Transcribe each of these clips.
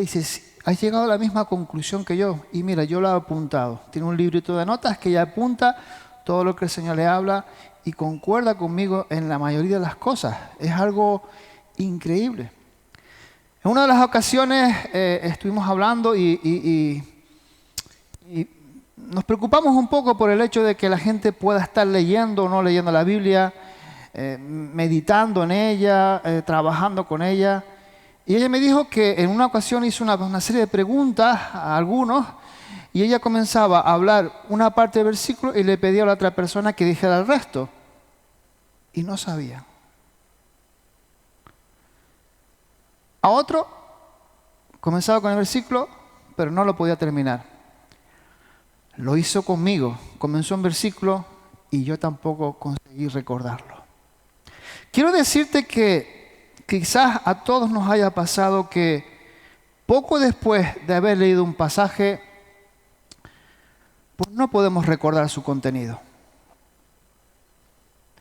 ella dice, "Sí, has llegado a la misma conclusión que yo". Y mira, yo lo he apuntado. Tiene un librito de notas que ella apunta todo lo que el Señor le habla y concuerda conmigo en la mayoría de las cosas. Es algo increíble. En una de las ocasiones estuvimos hablando y nos preocupamos un poco por el hecho de que la gente pueda estar leyendo o no leyendo la Biblia, meditando en ella, trabajando con ella. Y ella me dijo que en una ocasión hizo una serie de preguntas a algunos y ella comenzaba a hablar una parte del versículo y le pedía a la otra persona que dijera el resto. Y no sabía. A otro comenzaba con el versículo, pero no lo podía terminar. Lo hizo conmigo. Comenzó un versículo y yo tampoco conseguí recordarlo. Quiero decirte que quizás a todos nos haya pasado que poco después de haber leído un pasaje, pues no podemos recordar su contenido.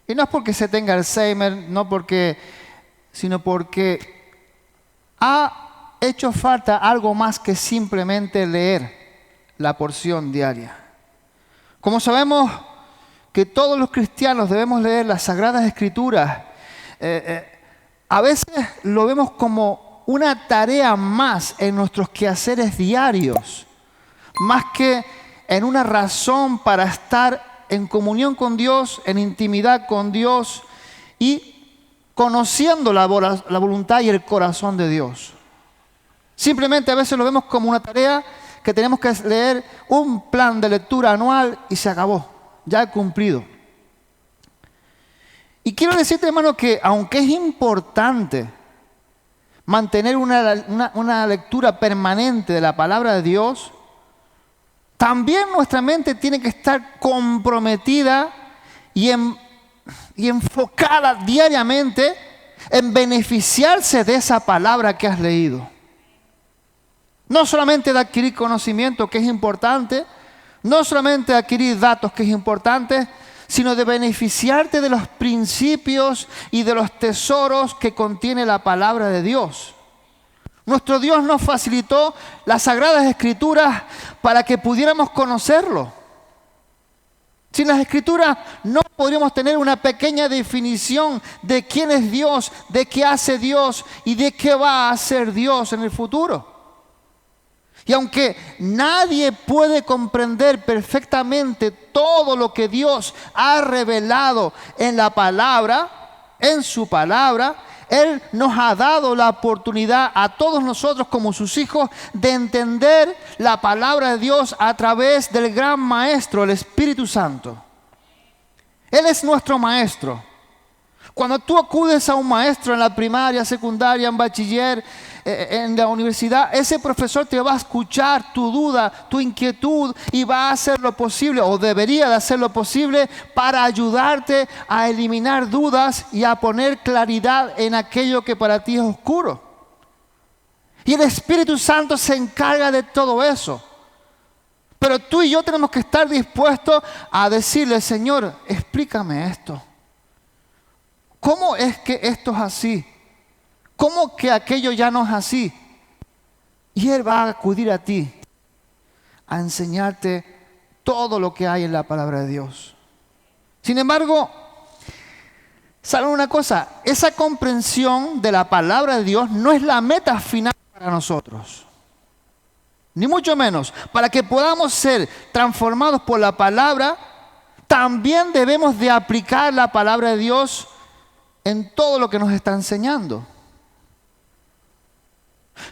Y no es porque se tenga Alzheimer, sino porque ha hecho falta algo más que simplemente leer la porción diaria. Como sabemos que todos los cristianos debemos leer las Sagradas Escrituras, a veces lo vemos como una tarea más en nuestros quehaceres diarios, más que en una razón para estar en comunión con Dios, en intimidad con Dios y conociendo la voluntad y el corazón de Dios. Simplemente a veces lo vemos como una tarea que tenemos que leer un plan de lectura anual y se acabó, ya he cumplido. Y quiero decirte, hermano, que aunque es importante mantener una lectura permanente de la palabra de Dios, también nuestra mente tiene que estar comprometida y enfocada diariamente en beneficiarse de esa palabra que has leído. No solamente de adquirir conocimiento, que es importante, no solamente de adquirir datos, que es importante, sino de beneficiarte de los principios y de los tesoros que contiene la palabra de Dios. Nuestro Dios nos facilitó las Sagradas Escrituras para que pudiéramos conocerlo. Sin las Escrituras no podríamos tener una pequeña definición de quién es Dios, de qué hace Dios y de qué va a hacer Dios en el futuro. Y aunque nadie puede comprender perfectamente todo lo que Dios ha revelado en la palabra, en su palabra, Él nos ha dado la oportunidad a todos nosotros como sus hijos de entender la palabra de Dios a través del gran maestro, el Espíritu Santo. Él es nuestro maestro. Cuando tú acudes a un maestro en la primaria, secundaria, en bachiller, en la universidad, ese profesor te va a escuchar tu duda, tu inquietud y va a hacer lo posible, o debería de hacer lo posible, para ayudarte a eliminar dudas y a poner claridad en aquello que para ti es oscuro. Y el Espíritu Santo se encarga de todo eso. Pero tú y yo tenemos que estar dispuestos a decirle: Señor, explícame esto. ¿Cómo es que esto es así? ¿Cómo que aquello ya no es así? Y Él va a acudir a ti a enseñarte todo lo que hay en la palabra de Dios. Sin embargo, ¿saben una cosa? Esa comprensión de la palabra de Dios no es la meta final para nosotros. Ni mucho menos. Para que podamos ser transformados por la palabra, también debemos de aplicar la palabra de Dios en todo lo que nos está enseñando.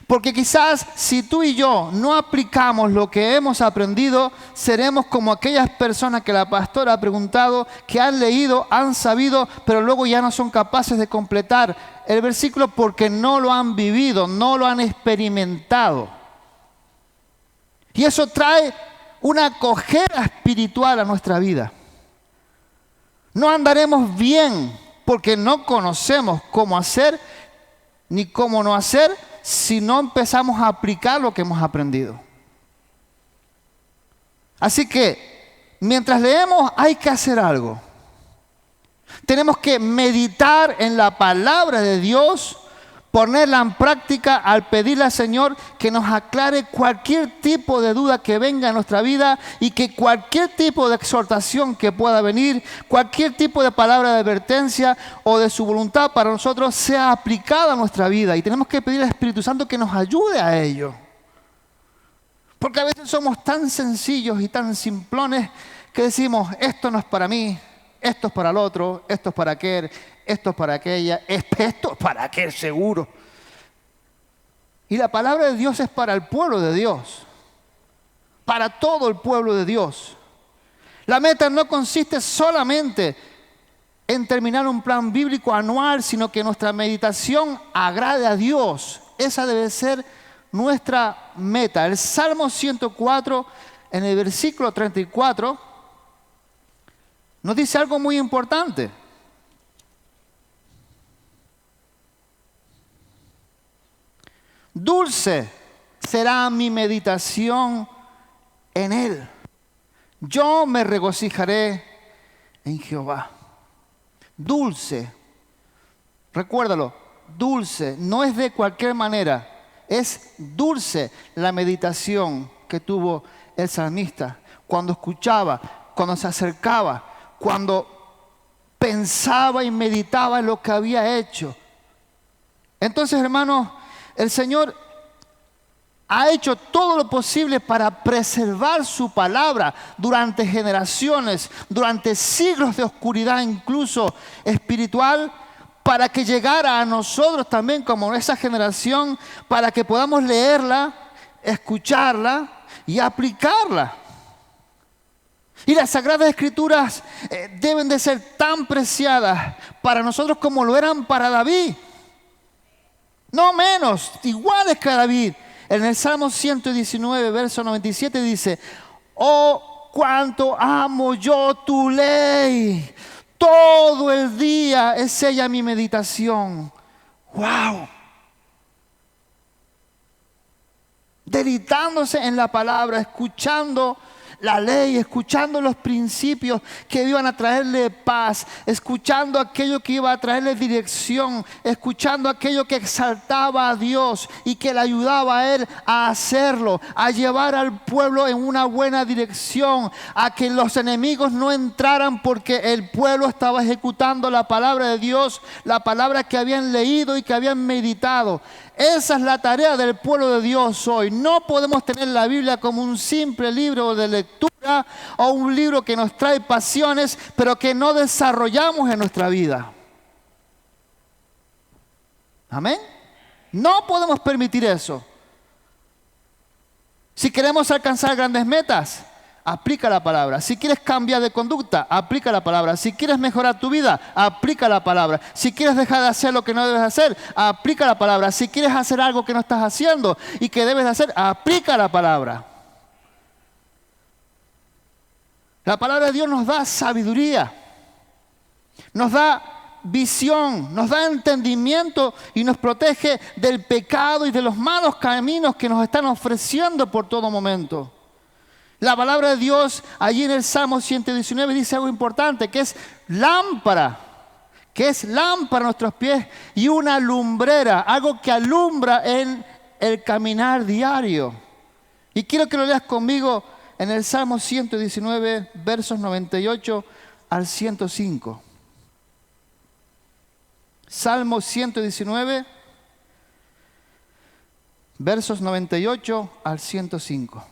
Porque quizás si tú y yo no aplicamos lo que hemos aprendido, seremos como aquellas personas que la pastora ha preguntado, que han leído, han sabido, pero luego ya no son capaces de completar el versículo porque no lo han vivido, no lo han experimentado. Y eso trae una cojera espiritual a nuestra vida. No andaremos bien porque no conocemos cómo hacer ni cómo no hacer si no empezamos a aplicar lo que hemos aprendido. Así que, mientras leemos, hay que hacer algo. Tenemos que meditar en la palabra de Dios ponerla en práctica al pedirle al Señor que nos aclare cualquier tipo de duda que venga en nuestra vida y que cualquier tipo de exhortación que pueda venir, cualquier tipo de palabra de advertencia o de su voluntad para nosotros sea aplicada a nuestra vida. Y tenemos que pedir al Espíritu Santo que nos ayude a ello. Porque a veces somos tan sencillos y tan simplones que decimos, esto no es para mí, esto es para el otro, esto es para aquel, esto es para aquella, esto es para aquel seguro. Y la palabra de Dios es para el pueblo de Dios, para todo el pueblo de Dios. La meta no consiste solamente en terminar un plan bíblico anual, sino que nuestra meditación agrade a Dios. Esa debe ser nuestra meta. El Salmo 104, en el versículo 34, nos dice algo muy importante. Dulce será mi meditación en Él. Yo me regocijaré en Jehová. Dulce, recuérdalo, dulce, no es de cualquier manera. Es dulce la meditación que tuvo el salmista cuando escuchaba, cuando se acercaba, cuando pensaba y meditaba en lo que había hecho. Entonces, hermanos, el Señor ha hecho todo lo posible para preservar su palabra durante generaciones, durante siglos de oscuridad, incluso espiritual, para que llegara a nosotros también como esa generación, para que podamos leerla, escucharla y aplicarla. Y las Sagradas Escrituras deben de ser tan preciadas para nosotros como lo eran para David. No menos, iguales que David. En el Salmo 119, verso 97 dice, oh, cuánto amo yo tu ley. Todo el día es ella mi meditación. ¡Wow! Deleitándose en la palabra, escuchando la ley, escuchando los principios que iban a traerle paz, escuchando aquello que iba a traerle dirección, escuchando aquello que exaltaba a Dios y que le ayudaba a Él a hacerlo, a llevar al pueblo en una buena dirección, a que los enemigos no entraran porque el pueblo estaba ejecutando la palabra de Dios, la palabra que habían leído y que habían meditado. Esa es la tarea del pueblo de Dios hoy. No podemos tener la Biblia como un simple libro de lectura o un libro que nos trae pasiones, pero que no desarrollamos en nuestra vida. ¿Amén? No podemos permitir eso. Si queremos alcanzar grandes metas, aplica la palabra. Si quieres cambiar de conducta, aplica la palabra. Si quieres mejorar tu vida, aplica la palabra. Si quieres dejar de hacer lo que no debes hacer, aplica la palabra. Si quieres hacer algo que no estás haciendo y que debes de hacer, aplica la palabra. La palabra de Dios nos da sabiduría, nos da visión, nos da entendimiento y nos protege del pecado y de los malos caminos que nos están ofreciendo por todo momento. La palabra de Dios allí en el Salmo 119 dice algo importante, que es lámpara a nuestros pies y una lumbrera, algo que alumbra en el caminar diario. Y quiero que lo leas conmigo en el Salmo 119, versos 98 al 105. Salmo 119, versos 98 al 105.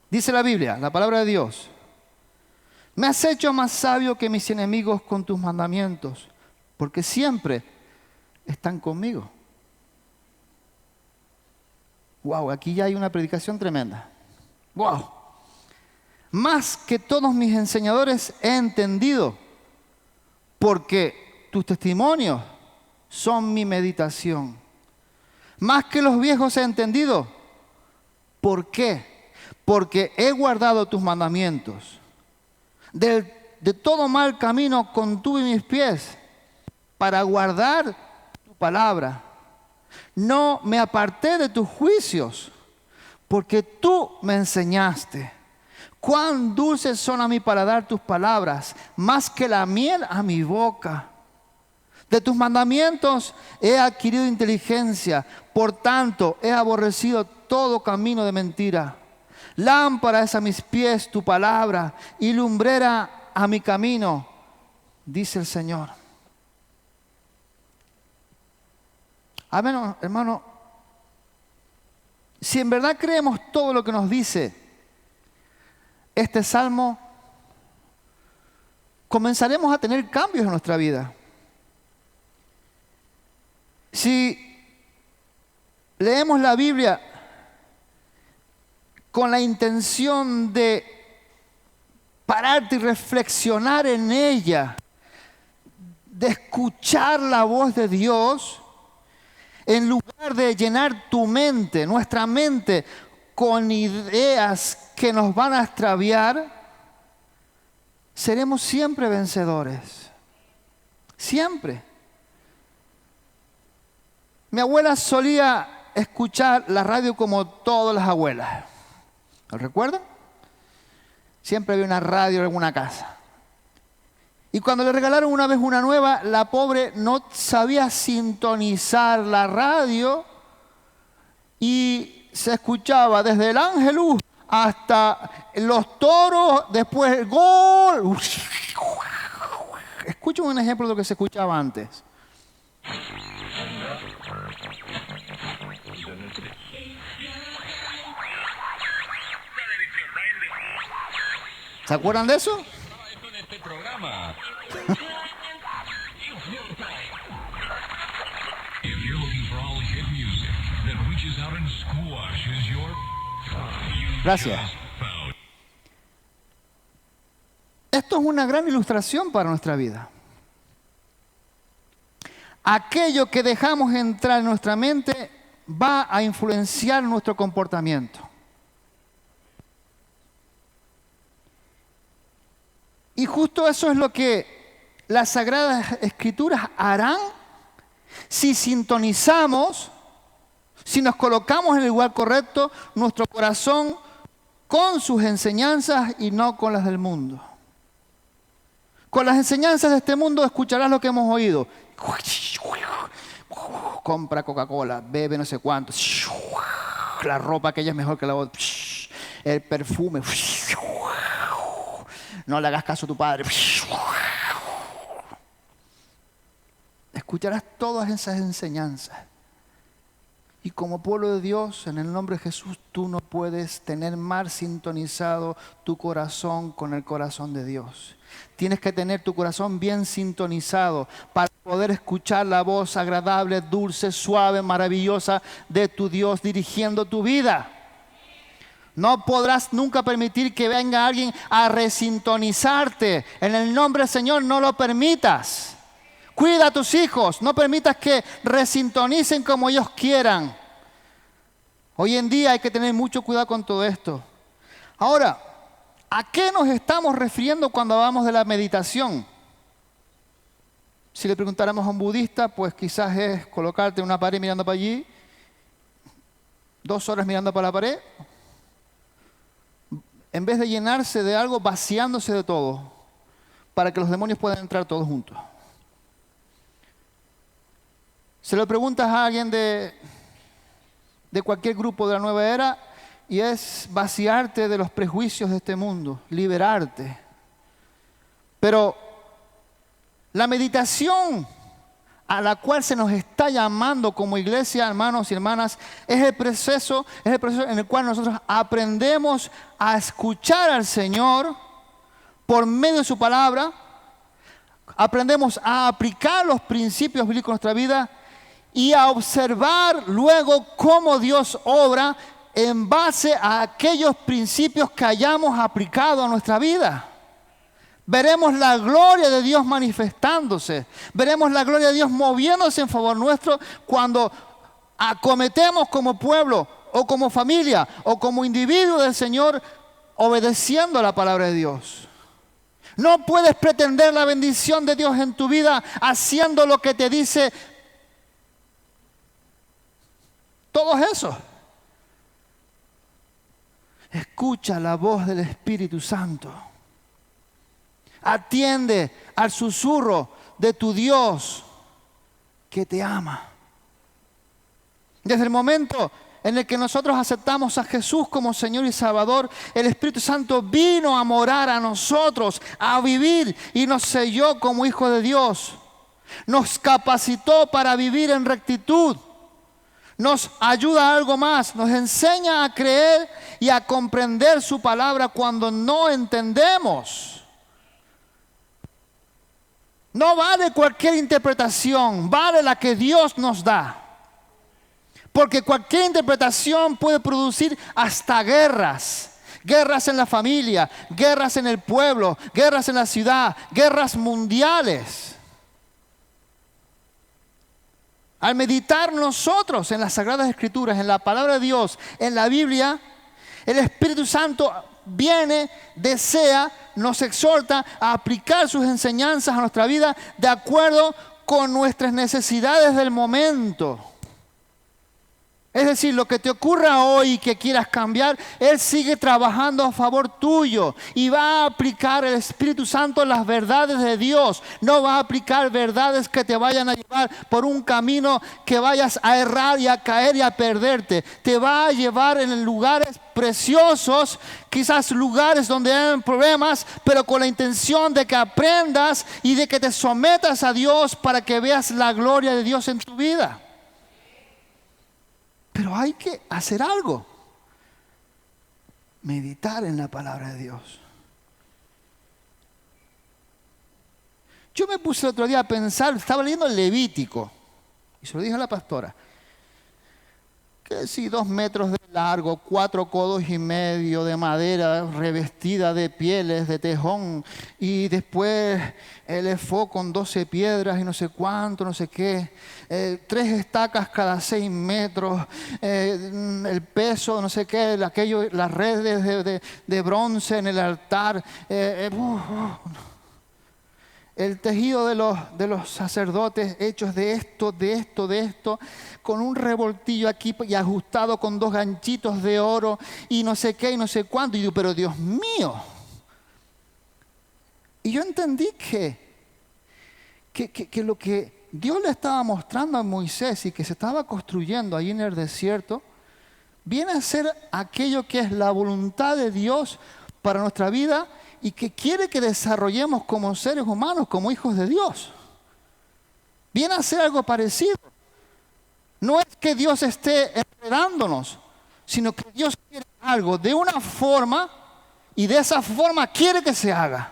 Dice la Biblia, la palabra de Dios, me has hecho más sabio que mis enemigos con tus mandamientos, porque siempre están conmigo. Wow, aquí ya hay una predicación tremenda. Wow. Más que todos mis enseñadores he entendido, porque tus testimonios son mi meditación. Más que los viejos he entendido. ¿Por qué? Porque he guardado tus mandamientos. De todo mal camino contuve mis pies para guardar tu palabra. No me aparté de tus juicios, porque tú me enseñaste. Cuán dulces son a mí para dar tus palabras, más que la miel a mi boca. De tus mandamientos he adquirido inteligencia, por tanto he aborrecido todo camino de mentira. Lámpara es a mis pies tu palabra y lumbrera a mi camino, dice el Señor. Amén, hermano. Si en verdad creemos todo lo que nos dice este salmo, comenzaremos a tener cambios en nuestra vida. Si leemos la Biblia con la intención de pararte y reflexionar en ella, de escuchar la voz de Dios, en lugar de llenar tu mente, nuestra mente, con ideas que nos van a extraviar, seremos siempre vencedores. Siempre. Mi abuela solía escuchar la radio como todas las abuelas. ¿Lo recuerdan? Siempre había una radio en alguna casa. Y cuando le regalaron una vez una nueva, la pobre no sabía sintonizar la radio y se escuchaba desde el Ángelus hasta los toros, después el gol. Escuchen un ejemplo de lo que se escuchaba antes. ¿Se acuerdan de eso? Gracias. Esto es una gran ilustración para nuestra vida. Aquello que dejamos entrar en nuestra mente va a influenciar nuestro comportamiento. Y justo eso es lo que las Sagradas Escrituras harán si sintonizamos, si nos colocamos en el lugar correcto, nuestro corazón con sus enseñanzas y no con las del mundo. Con las enseñanzas de este mundo escucharás lo que hemos oído. Compra Coca-Cola, bebe no sé cuánto. La ropa aquella es mejor que la otra. El perfume. No le hagas caso a tu padre. Escucharás todas esas enseñanzas. Y como pueblo de Dios, en el nombre de Jesús, tú no puedes tener mal sintonizado tu corazón con el corazón de Dios. Tienes que tener tu corazón bien sintonizado para poder escuchar la voz agradable, dulce, suave, maravillosa de tu Dios dirigiendo tu vida. No podrás nunca permitir que venga alguien a resintonizarte. En el nombre del Señor no lo permitas. Cuida a tus hijos. No permitas que resintonicen como ellos quieran. Hoy en día hay que tener mucho cuidado con todo esto. Ahora, ¿a qué nos estamos refiriendo cuando hablamos de la meditación? Si le preguntáramos a un budista, pues quizás es colocarte en una pared mirando para allí, 2 horas mirando para la pared, en vez de llenarse de algo, vaciándose de todo, para que los demonios puedan entrar todos juntos. Se lo preguntas a alguien de cualquier grupo de la nueva era, y es vaciarte de los prejuicios de este mundo, liberarte. Pero la meditación a la cual se nos está llamando como iglesia, hermanos y hermanas, es el proceso en el cual nosotros aprendemos a escuchar al Señor por medio de su palabra, aprendemos a aplicar los principios bíblicos en nuestra vida y a observar luego cómo Dios obra en base a aquellos principios que hayamos aplicado a nuestra vida. Veremos la gloria de Dios manifestándose. Veremos la gloria de Dios moviéndose en favor nuestro cuando acometemos como pueblo o como familia o como individuo del Señor obedeciendo a la palabra de Dios. No puedes pretender la bendición de Dios en tu vida haciendo lo que te dice todos esos. Escucha la voz del Espíritu Santo. Atiende al susurro de tu Dios. que te ama. Desde el momento en el que nosotros aceptamos a Jesús como Señor y Salvador, el Espíritu Santo vino a morar a nosotros, a vivir y nos selló como hijos de Dios. Nos capacitó para vivir en rectitud. Nos ayuda a algo más, nos enseña a creer y a comprender su palabra cuando no entendemos. No vale cualquier interpretación, vale la que Dios nos da. Porque cualquier interpretación puede producir hasta guerras. Guerras en la familia, guerras en el pueblo, guerras en la ciudad, guerras mundiales. Al meditar nosotros en las Sagradas Escrituras, en la palabra de Dios, en la Biblia, el Espíritu Santo viene, desea, nos exhorta a aplicar sus enseñanzas a nuestra vida de acuerdo con nuestras necesidades del momento. Es decir, lo que te ocurra hoy y que quieras cambiar, Él sigue trabajando a favor tuyo y va a aplicar el Espíritu Santo las verdades de Dios. No va a aplicar verdades que te vayan a llevar por un camino que vayas a errar y a caer y a perderte. Te va a llevar en lugares preciosos, quizás lugares donde hay problemas, pero con la intención de que aprendas y de que te sometas a Dios para que veas la gloria de Dios en tu vida. Pero hay que hacer algo. Meditar en la palabra de Dios. Yo me puse el otro día a pensar, estaba leyendo el Levítico, y se lo dije a la pastora, que si 2 metros de largo, 4 codos y medio de madera revestida de pieles, de tejón, y después el efod con 12 piedras y no sé cuánto, no sé qué, 3 estacas cada 6 metros, el peso, no sé qué, las redes de bronce en el altar, el tejido de los sacerdotes hechos de esto, con un revoltillo aquí y ajustado con 2 ganchitos de oro y no sé qué y no sé cuánto. Y digo, pero Dios mío. Y yo entendí que lo que Dios le estaba mostrando a Moisés y que se estaba construyendo ahí en el desierto, viene a ser aquello que es la voluntad de Dios para nuestra vida y que quiere que desarrollemos como seres humanos, como hijos de Dios. Viene a ser algo parecido. No es que Dios esté enredándonos, sino que Dios quiere algo de una forma y de esa forma quiere que se haga.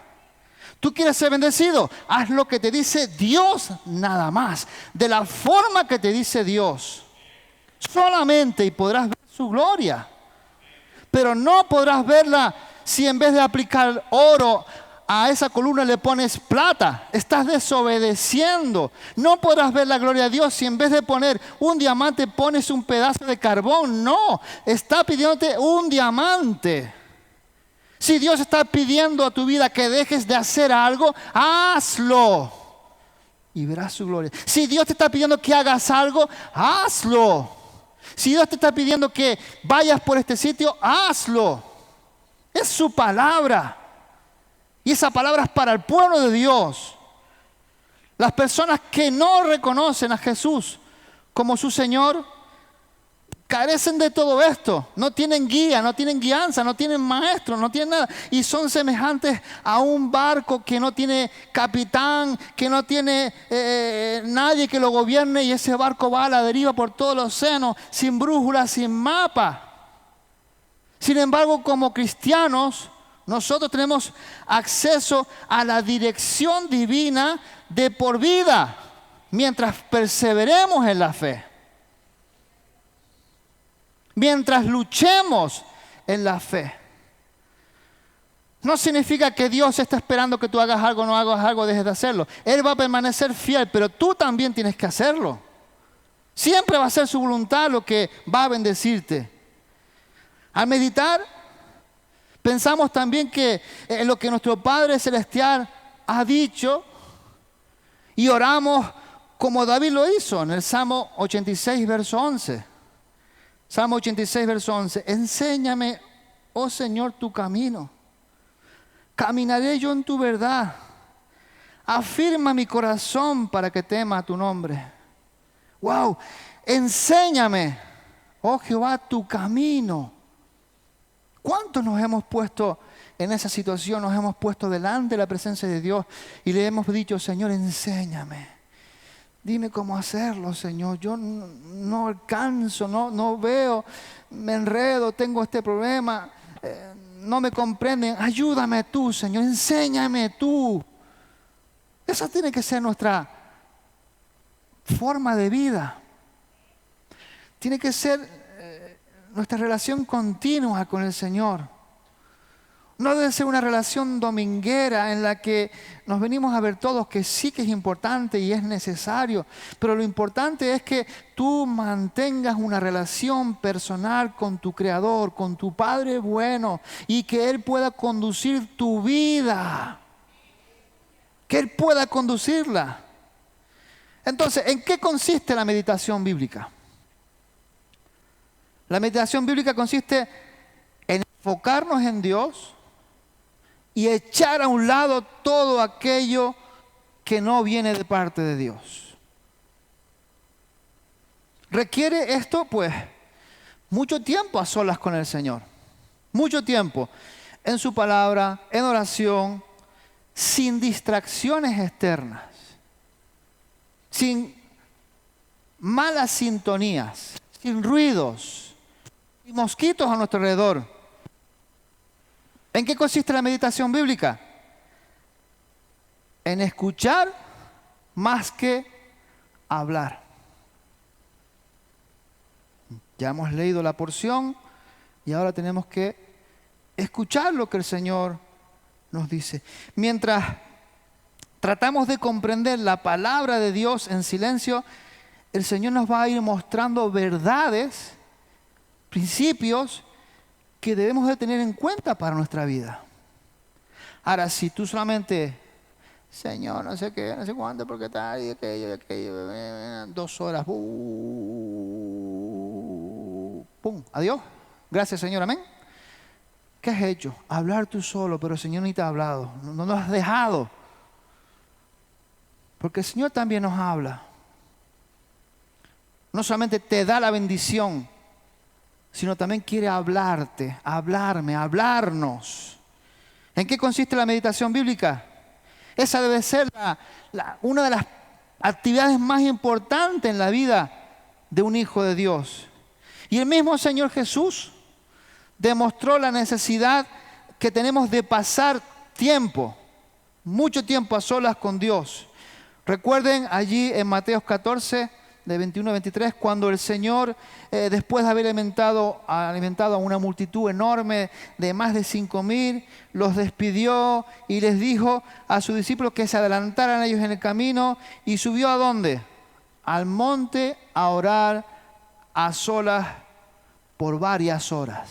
¿Tú quieres ser bendecido? Haz lo que te dice Dios nada más, de la forma que te dice Dios. Solamente y podrás ver su gloria. Pero no podrás verla si en vez de aplicar oro a esa columna le pones plata. Estás desobedeciendo. No podrás ver la gloria de Dios si en vez de poner un diamante pones un pedazo de carbón. No, está pidiéndote un diamante. Si Dios está pidiendo a tu vida que dejes de hacer algo, hazlo y verás su gloria. Si Dios te está pidiendo que hagas algo, hazlo. Si Dios te está pidiendo que vayas por este sitio, hazlo. Es su palabra. Y esa palabra es para el pueblo de Dios. Las personas que no reconocen a Jesús como su Señor carecen de todo esto. No tienen guía, no tienen guianza, no tienen maestro, no tienen nada. Y son semejantes a un barco que no tiene capitán, que no tiene nadie que lo gobierne. Y ese barco va a la deriva por todo el océano, sin brújula, sin mapa. Sin embargo, como cristianos, nosotros tenemos acceso a la dirección divina de por vida, mientras perseveremos en la fe. Mientras luchemos en la fe. No significa que Dios está esperando que tú hagas algo, no hagas algo, dejes de hacerlo. Él va a permanecer fiel, pero tú también tienes que hacerlo. Siempre va a ser su voluntad lo que va a bendecirte. Al meditar, pensamos también que en lo que nuestro Padre Celestial ha dicho y oramos como David lo hizo en el Salmo 86, verso 11. Salmo 86, verso 11. Enséñame, oh Señor, tu camino. Caminaré yo en tu verdad. Afirma mi corazón para que tema tu nombre. Wow, enséñame, oh Jehová, tu camino. ¿Cuántos nos hemos puesto en esa situación? Nos hemos puesto delante de la presencia de Dios y le hemos dicho, Señor, enséñame. Dime cómo hacerlo, Señor. Yo no alcanzo, no veo, me enredo, tengo este problema, no me comprenden. Ayúdame tú, Señor, enséñame tú. Esa tiene que ser nuestra forma de vida. Tiene que ser nuestra relación continua con el Señor. No debe ser una relación dominguera en la que nos venimos a ver todos, que sí que es importante y es necesario, pero lo importante es que tú mantengas una relación personal con tu Creador, con tu Padre bueno, y que Él pueda conducir tu vida, que Él pueda conducirla. Entonces, ¿en qué consiste la meditación bíblica? La meditación bíblica consiste en enfocarnos en Dios y echar a un lado todo aquello que no viene de parte de Dios. Requiere esto, pues, mucho tiempo a solas con el Señor. Mucho tiempo en su palabra, en oración, sin distracciones externas, sin malas sintonías, sin ruidos, sin mosquitos a nuestro alrededor. ¿En qué consiste la meditación bíblica? En escuchar más que hablar. Ya hemos leído la porción y ahora tenemos que escuchar lo que el Señor nos dice. Mientras tratamos de comprender la palabra de Dios en silencio, el Señor nos va a ir mostrando verdades, principios que debemos de tener en cuenta para nuestra vida. Ahora, si tú solamente, Señor, no sé qué, no sé cuánto, porque tal, y aquello, 2 horas, pum, adiós, gracias Señor, amén. ¿Qué has hecho? Hablar tú solo, pero el Señor ni te ha hablado, no nos has dejado. Porque el Señor también nos habla. No solamente te da la bendición, sino también quiere hablarte, hablarnos. ¿En qué consiste la meditación bíblica? Esa debe ser una de las actividades más importantes en la vida de un hijo de Dios. Y el mismo Señor Jesús demostró la necesidad que tenemos de pasar tiempo, mucho tiempo a solas con Dios. Recuerden allí en Mateo 14, de 21 a 23, cuando el Señor, después de haber alimentado a una multitud enorme de más de 5,000, los despidió y les dijo a sus discípulos que se adelantaran ellos en el camino, y subió ¿a dónde? Al monte a orar a solas por varias horas,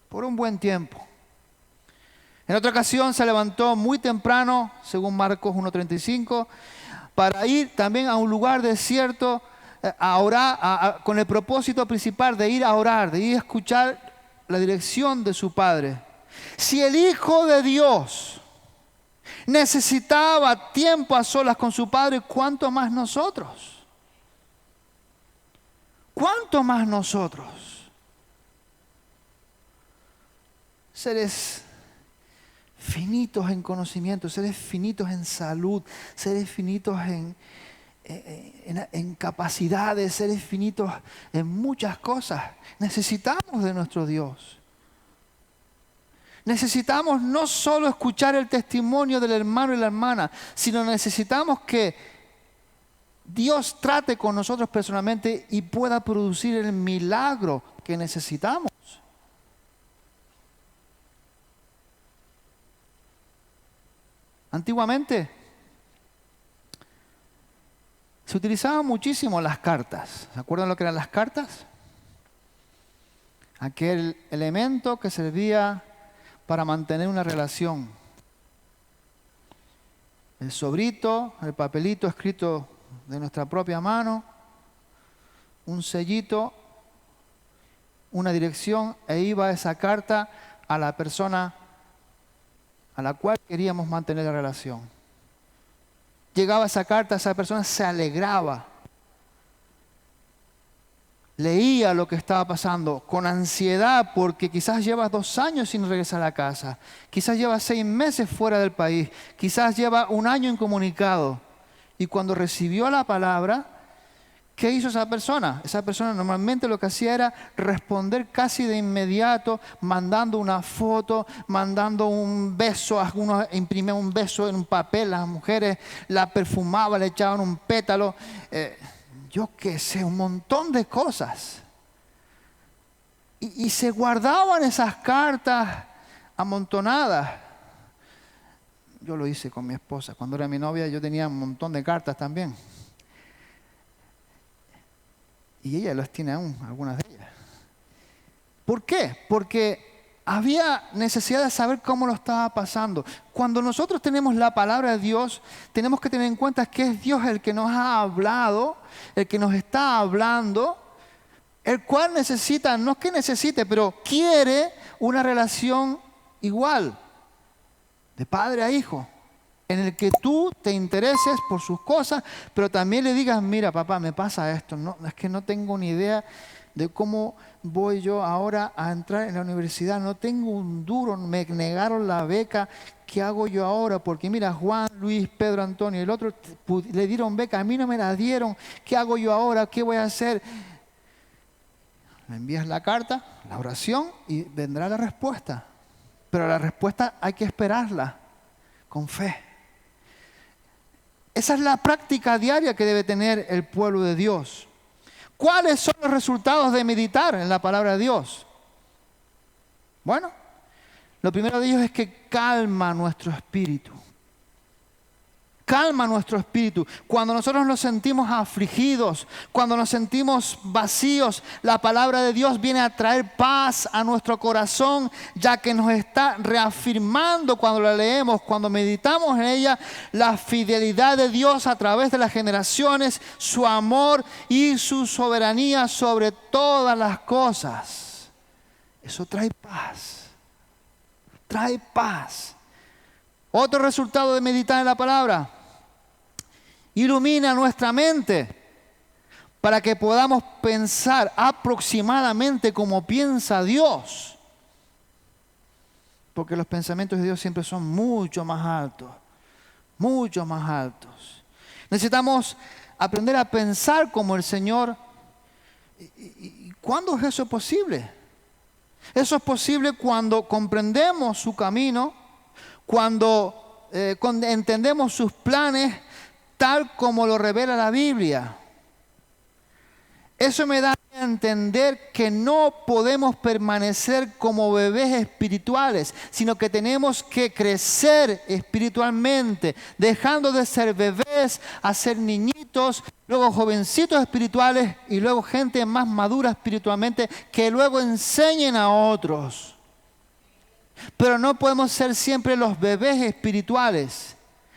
por un buen tiempo. En otra ocasión se levantó muy temprano, según Marcos 1:35, para ir también a un lugar desierto a orar, con el propósito principal de ir a orar, de ir a escuchar la dirección de su Padre. Si el Hijo de Dios necesitaba tiempo a solas con su Padre, ¿cuánto más nosotros? ¿Cuánto más nosotros? Seres finitos en conocimiento, seres finitos en salud, seres finitos en capacidades, seres finitos en muchas cosas. Necesitamos de nuestro Dios. Necesitamos no solo escuchar el testimonio del hermano y la hermana, sino necesitamos que Dios trate con nosotros personalmente y pueda producir el milagro que necesitamos. Antiguamente se utilizaban muchísimo las cartas. ¿Se acuerdan lo que eran las cartas? Aquel elemento que servía para mantener una relación. El sobrito, el papelito escrito de nuestra propia mano, un sellito, una dirección, e iba esa carta a la persona a la cual queríamos mantener la relación. Llegaba esa carta, esa persona se alegraba leía lo que estaba pasando con ansiedad porque quizás lleva 2 años sin regresar a casa, quizás lleva 6 meses fuera del país, quizás lleva 1 año incomunicado. Y cuando recibió la palabra, ¿qué hizo esa persona? Esa persona normalmente lo que hacía era responder casi de inmediato, mandando una foto, mandando un beso. Algunos imprimían un beso en un papel, las mujeres la perfumaban, le echaban un pétalo. Yo qué sé, un montón de cosas. Y se guardaban esas cartas amontonadas. Yo lo hice con mi esposa. Cuando era mi novia yo tenía un montón de cartas también. Y ella las tiene aún, algunas de ellas. ¿Por qué? Porque había necesidad de saber cómo lo estaba pasando. Cuando nosotros tenemos la palabra de Dios, tenemos que tener en cuenta que es Dios el que nos ha hablado, el que nos está hablando, el cual necesita, no es que necesite, pero quiere una relación igual, de padre a hijo, en el que tú te intereses por sus cosas, pero también le digas, mira papá, me pasa esto, no, es que no tengo ni idea de cómo voy yo ahora a entrar en la universidad, no tengo un duro, me negaron la beca, ¿qué hago yo ahora? Porque mira, Juan, Luis, Pedro, Antonio, el otro le dieron beca, a mí no me la dieron, ¿qué hago yo ahora? ¿Qué voy a hacer? Le envías la carta, la oración y vendrá la respuesta. Pero la respuesta hay que esperarla con fe. Esa es la práctica diaria que debe tener el pueblo de Dios. ¿Cuáles son los resultados de meditar en la palabra de Dios? Bueno, lo primero de ellos es que calma nuestro espíritu. Calma nuestro espíritu. Cuando nosotros nos sentimos afligidos, cuando nos sentimos vacíos, la palabra de Dios viene a traer paz a nuestro corazón, ya que nos está reafirmando cuando la leemos, cuando meditamos en ella, la fidelidad de Dios a través de las generaciones, su amor y su soberanía sobre todas las cosas. Eso trae paz. Trae paz. Otro resultado de meditar en la palabra: ilumina nuestra mente para que podamos pensar aproximadamente como piensa Dios. Porque los pensamientos de Dios siempre son mucho más altos, mucho más altos. Necesitamos aprender a pensar como el Señor. ¿Y cuándo es eso posible? Eso es posible cuando comprendemos su camino, cuando entendemos sus planes tal como lo revela la Biblia. Eso me da a entender que no podemos permanecer como bebés espirituales, sino que tenemos que crecer espiritualmente, dejando de ser bebés a ser niñitos, luego jovencitos espirituales y luego gente más madura espiritualmente que luego enseñen a otros. Pero no podemos ser siempre los bebés espirituales.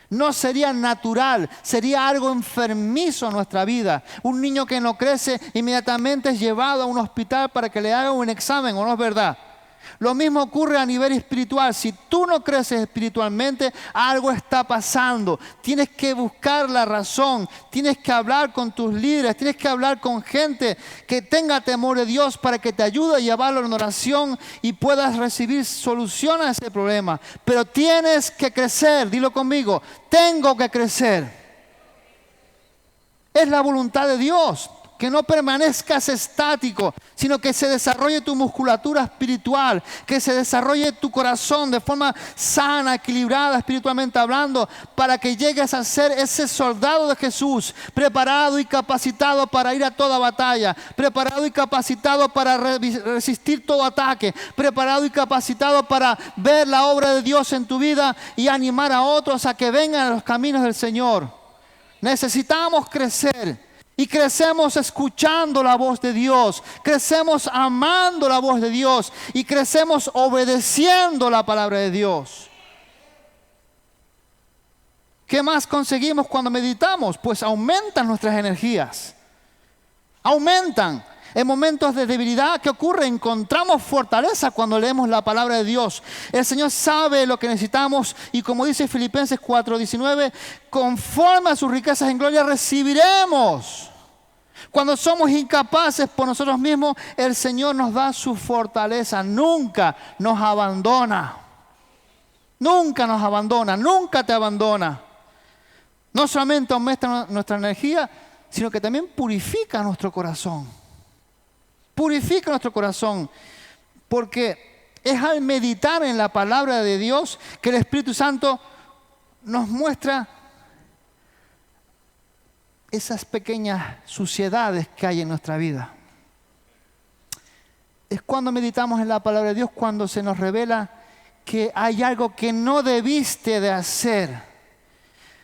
No sería natural, sería algo enfermizo en nuestra vida. Un niño que no crece inmediatamente es llevado a un hospital para que le hagan un examen, ¿o no es verdad? Lo mismo ocurre a nivel espiritual. Si tú no creces espiritualmente, algo está pasando. Tienes que buscar la razón, tienes que hablar con tus líderes, tienes que hablar con gente que tenga temor de Dios para que te ayude a llevarlo en oración y puedas recibir solución a ese problema. Pero tienes que crecer, dilo conmigo, tengo que crecer. Es la voluntad de Dios. Que no permanezcas estático, sino que se desarrolle tu musculatura espiritual, que se desarrolle tu corazón de forma sana, equilibrada, espiritualmente hablando, para que llegues a ser ese soldado de Jesús, preparado y capacitado para ir a toda batalla, preparado y capacitado para resistir todo ataque, preparado y capacitado para ver la obra de Dios en tu vida y animar a otros a que vengan a los caminos del Señor. Necesitamos crecer. Y crecemos escuchando la voz de Dios, crecemos amando la voz de Dios y crecemos obedeciendo la palabra de Dios. ¿Qué más conseguimos cuando meditamos? Pues aumentan nuestras energías, aumentan. En momentos de debilidad, ¿qué ocurre? Encontramos fortaleza cuando leemos la palabra de Dios. El Señor sabe lo que necesitamos y como dice Filipenses 4:19, conforme a sus riquezas en gloria recibiremos. Cuando somos incapaces por nosotros mismos, el Señor nos da su fortaleza. Nunca nos abandona. Nunca nos abandona, nunca te abandona. No solamente aumenta nuestra energía, sino que también purifica nuestro corazón. Purifica nuestro corazón. Porque es al meditar en la palabra de Dios que el Espíritu Santo nos muestra esas pequeñas suciedades que hay en nuestra vida. Es cuando meditamos en la palabra de Dios, cuando se nos revela que hay algo que no debiste de hacer.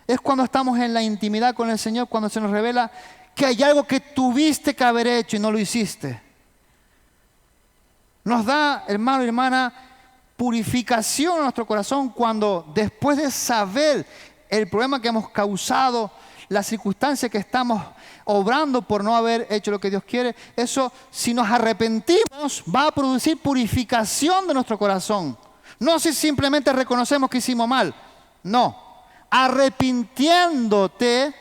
Es cuando estamos en la intimidad con el Señor, cuando se nos revela que hay algo que tuviste que haber hecho y no lo hiciste. Nos da, hermano y hermana, purificación en nuestro corazón cuando después de saber el problema que hemos causado, la circunstancia que estamos obrando por no haber hecho lo que Dios quiere, eso, si nos arrepentimos, va a producir purificación de nuestro corazón. No si simplemente reconocemos que hicimos mal, no, arrepintiéndote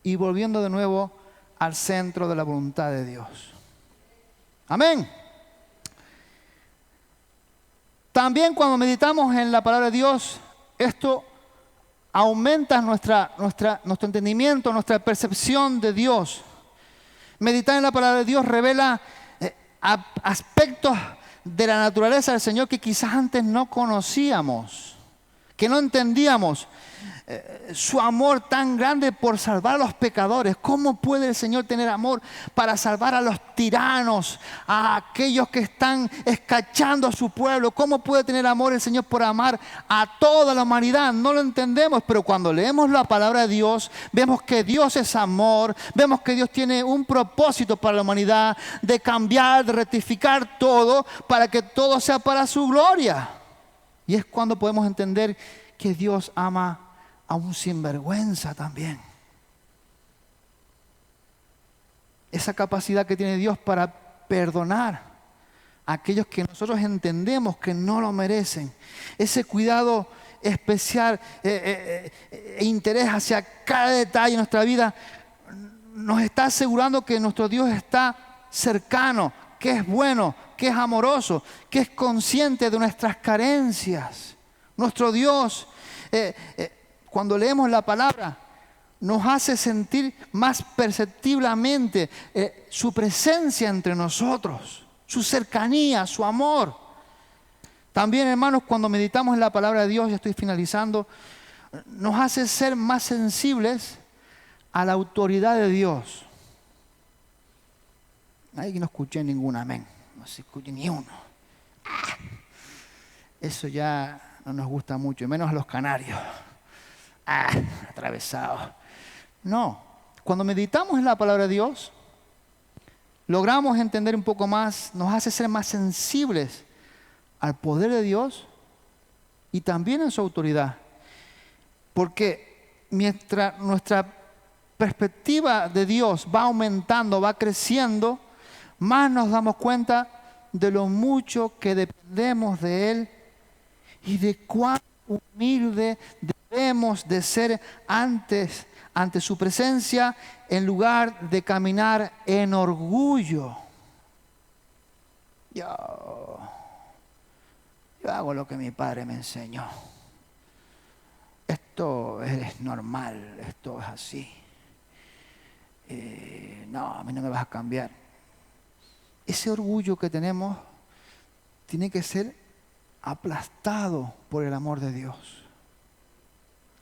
y volviendo de nuevo al centro de la voluntad de Dios. Amén. También cuando meditamos en la palabra de Dios, esto aumenta nuestro entendimiento, nuestra percepción de Dios. Meditar en la palabra de Dios revela aspectos de la naturaleza del Señor que quizás antes no conocíamos, que no entendíamos. Su amor tan grande por salvar a los pecadores. ¿Cómo puede el Señor tener amor para salvar a los tiranos, a aquellos que están escachando a su pueblo? ¿Cómo puede tener amor el Señor por amar a toda la humanidad? No lo entendemos, pero cuando leemos la palabra de Dios, vemos que Dios es amor, vemos que Dios tiene un propósito para la humanidad, de cambiar, de rectificar todo, para que todo sea para su gloria. Y es cuando podemos entender que Dios ama a un sinvergüenza también. Esa capacidad que tiene Dios para perdonar a aquellos que nosotros entendemos que no lo merecen. Ese cuidado especial e interés hacia cada detalle de nuestra vida nos está asegurando que nuestro Dios está cercano, que es bueno, que es amoroso, que es consciente de nuestras carencias. Nuestro Dios cuando leemos la palabra, nos hace sentir más perceptiblemente su presencia entre nosotros, su cercanía, su amor. También, hermanos, cuando meditamos en la palabra de Dios, ya estoy finalizando, nos hace ser más sensibles a la autoridad de Dios. Ahí no escuché ningún amén, no se escuché ni uno. Eso ya no nos gusta mucho, menos a los canarios. Atravesado. No, cuando meditamos en la palabra de Dios, logramos entender un poco más, nos hace ser más sensibles al poder de Dios y también en su autoridad. Porque mientras nuestra perspectiva de Dios va aumentando, va creciendo, más nos damos cuenta de lo mucho que dependemos de Él y de cuán humilde debemos de ser ante su presencia en lugar de caminar en orgullo. Yo hago lo que mi padre me enseñó. Esto es normal, esto es así. No, a mí no me vas a cambiar. Ese orgullo que tenemos tiene que ser aplastado por el amor de Dios.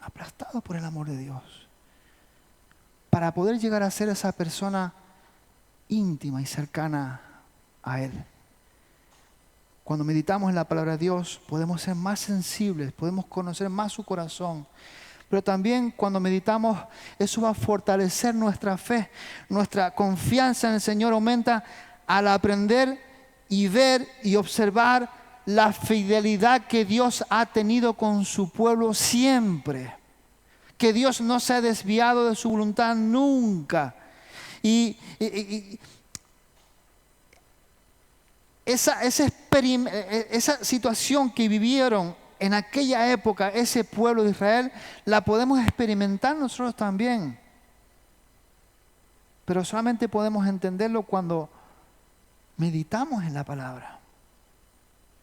Aplastado por el amor de Dios. Para poder llegar a ser esa persona íntima y cercana a Él. Cuando meditamos en la palabra de Dios, podemos ser más sensibles, podemos conocer más su corazón. Pero también cuando meditamos, eso va a fortalecer nuestra fe. Nuestra confianza en el Señor aumenta al aprender y ver y observar la fidelidad que Dios ha tenido con su pueblo siempre. Que Dios no se ha desviado de su voluntad nunca. Y esa situación que vivieron en aquella época ese pueblo de Israel, la podemos experimentar nosotros también. Pero solamente podemos entenderlo cuando meditamos en la palabra.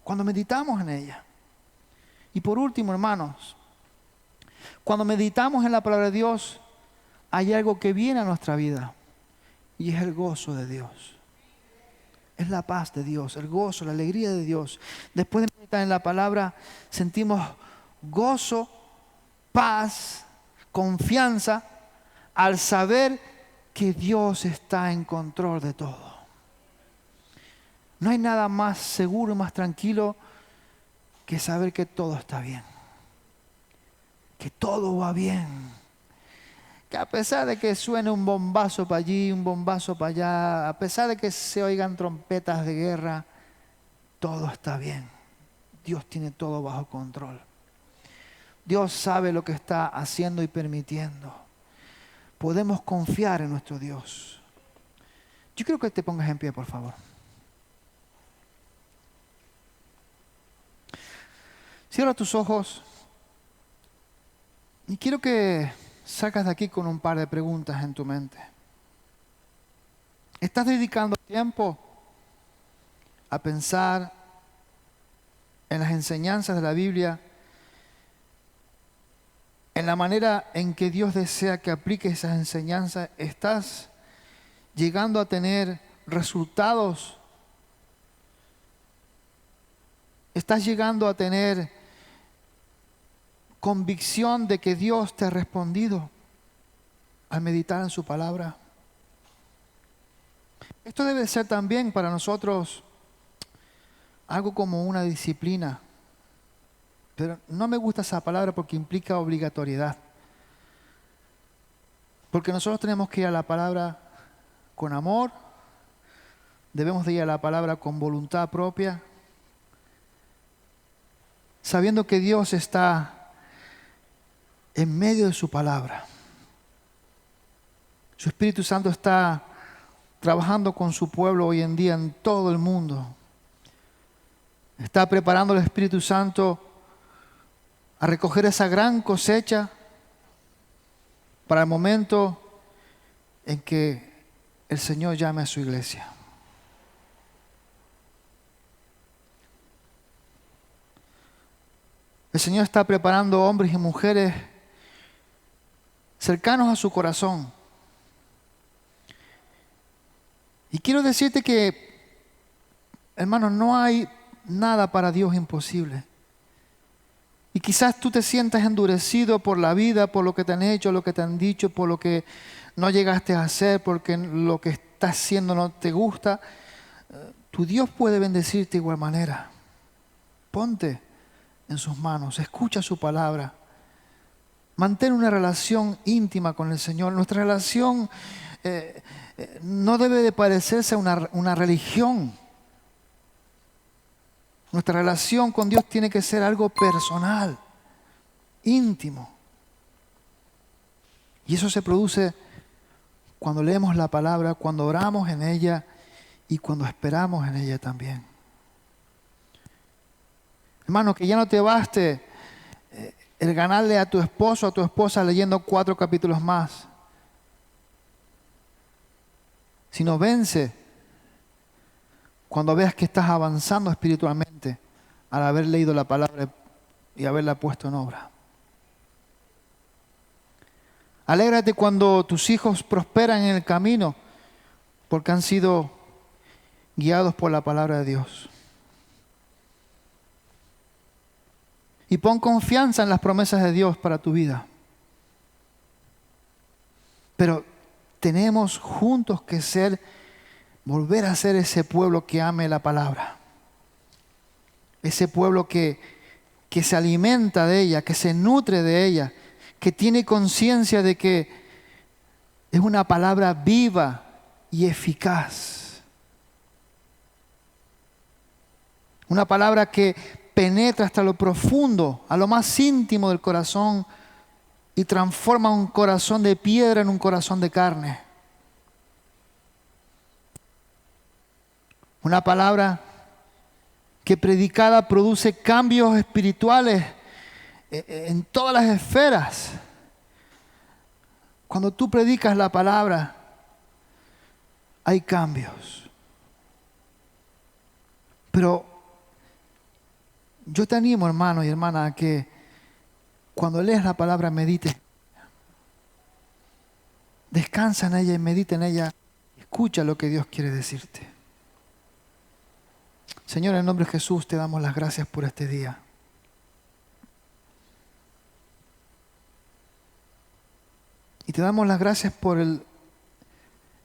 Cuando meditamos en ella. Y por último, hermanos, cuando meditamos en la palabra de Dios, hay algo que viene a nuestra vida. Y es el gozo de Dios. Es la paz de Dios, el gozo, la alegría de Dios. Después de meditar en la palabra, sentimos gozo, paz, confianza, al saber que Dios está en control de todo. No hay nada más seguro y más tranquilo que saber que todo está bien. Que todo va bien. Que a pesar de que suene un bombazo para allí, un bombazo para allá, a pesar de que se oigan trompetas de guerra, todo está bien. Dios tiene todo bajo control. Dios sabe lo que está haciendo y permitiendo. Podemos confiar en nuestro Dios. Yo quiero que te pongas en pie, por favor. Cierra tus ojos y quiero que salgas de aquí con un par de preguntas en tu mente. ¿Estás dedicando tiempo a pensar en las enseñanzas de la Biblia, en la manera en que Dios desea que apliques esas enseñanzas? ¿Estás llegando a tener resultados? ¿Estás llegando a tener convicción de que Dios te ha respondido al meditar en su palabra? Esto debe ser también para nosotros algo como una disciplina. Pero no me gusta esa palabra porque implica obligatoriedad. Porque nosotros tenemos que ir a la palabra con amor, debemos de ir a la palabra con voluntad propia, sabiendo que Dios está en medio de su palabra. Su Espíritu Santo está trabajando con su pueblo hoy en día en todo el mundo. Está preparando el Espíritu Santo a recoger esa gran cosecha para el momento en que el Señor llame a su iglesia. El Señor está preparando hombres y mujeres cercanos a su corazón. Y quiero decirte que, hermano, no hay nada para Dios imposible. Y quizás tú te sientas endurecido por la vida, por lo que te han hecho, lo que te han dicho, por lo que no llegaste a hacer, porque lo que estás haciendo no te gusta. Tu Dios puede bendecirte de igual manera. Ponte en sus manos, escucha su palabra. Mantén una relación íntima con el Señor. Nuestra relación no debe de parecerse a una religión. Nuestra relación con Dios tiene que ser algo personal, íntimo. Y eso se produce cuando leemos la palabra, cuando oramos en ella y cuando esperamos en ella también. Hermano, que ya no te baste el ganarle a tu esposo o a tu esposa leyendo 4 capítulos más, sino vence cuando veas que estás avanzando espiritualmente al haber leído la palabra y haberla puesto en obra. Alégrate cuando tus hijos prosperan en el camino porque han sido guiados por la palabra de Dios. Y pon confianza en las promesas de Dios para tu vida. Pero tenemos juntos que volver a ser ese pueblo que ame la palabra. Ese pueblo que se alimenta de ella, que se nutre de ella, que tiene conciencia de que es una palabra viva y eficaz. Una palabra que penetra hasta lo profundo, a lo más íntimo del corazón y transforma un corazón de piedra en un corazón de carne. Una palabra que predicada produce cambios espirituales en todas las esferas. Cuando tú predicas la palabra, hay cambios. Pero yo te animo, hermano y hermana, a que cuando lees la palabra medites. Descansa en ella y medita en ella. Escucha lo que Dios quiere decirte. Señor, en el nombre de Jesús te damos las gracias por este día. Y te damos las gracias por el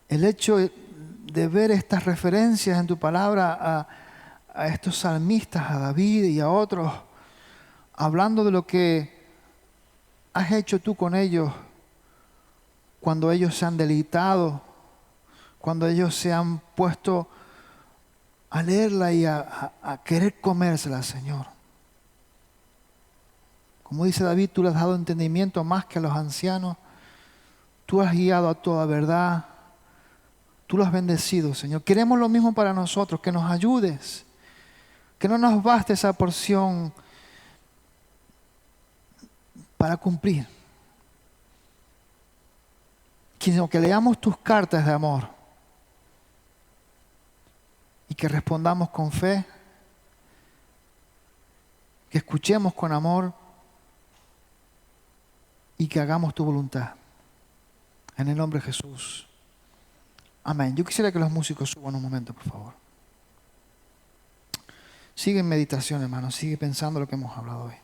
hecho de ver estas referencias en tu palabra a estos salmistas, a David y a otros, hablando de lo que has hecho tú con ellos cuando ellos se han deleitado, cuando ellos se han puesto a leerla y a querer comérsela, Señor. Como dice David, tú le has dado entendimiento más que a los ancianos. Tú has guiado a toda verdad. Tú lo has bendecido, Señor. Queremos lo mismo para nosotros, que nos ayudes. Que no nos baste esa porción para cumplir, sino que leamos tus cartas de amor y que respondamos con fe, que escuchemos con amor y que hagamos tu voluntad. En el nombre de Jesús. Amén. Yo quisiera que los músicos suban un momento, por favor. Sigue en meditación, hermano. Sigue pensando lo que hemos hablado hoy.